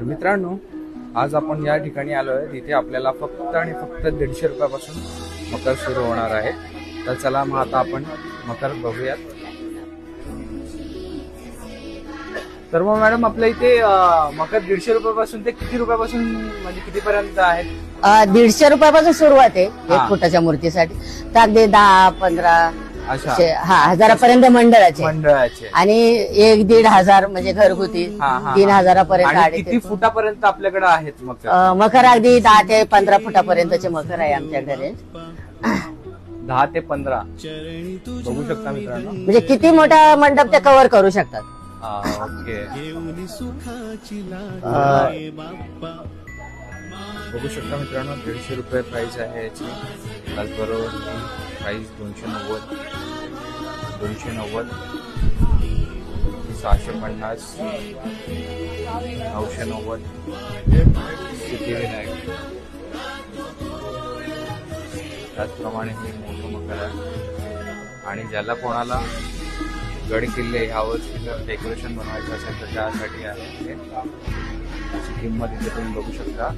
तर मित्रांनो, आज आपण या ठिकाणी आलो आहे, तिथे आपल्याला फक्त आणि फक्त 150 रुपयापासून मकर सुरू होणार आहे. तर चला मग आता आपण मकर बघूयात. तर मग मॅडम, आपल्या इथे मकर 150 रुपयापासून ते किती रुपयापासून, म्हणजे कितीपर्यंत आहेत? 150 रुपयापासून सुरुवात आहे हा. 1 फुटाच्या मूर्तीसाठी. तर अगदी 10, 15 अच्छा, हजारापर्यंत मंडळाचे मंडळाचे. आणि 1-1.5 हजार म्हणजे घरगुती हा, हा, 3 हा. हजारापर्यंत. आणि किती फुटापर्यंत आपल्याकडे आहेत मकर? मकर अगदी 10 ते 15 फुटापर्यंतचे मकर आहे आमच्याकडे. 10 ते 15 बघू शकता मित्रांनो. म्हणजे किती मोठा मंडप ते कव्हर करू शकतात. ओके, बघू शकता मित्रांनो, 150 रुपये प्राइस आहे याची. त्याचबरोबर प्राइस 290, 290, 650, 990 सिद्धिविनायक. त्याचप्रमाणे हे मोठं मकर आहे. आणि ज्याला कोणाला गड किल्ले ह्यावर्षी जर डेकोरेशन बनवायचं असेल तर त्यासाठी आहे. त्याची किंमत इथे तुम्ही बघू शकता.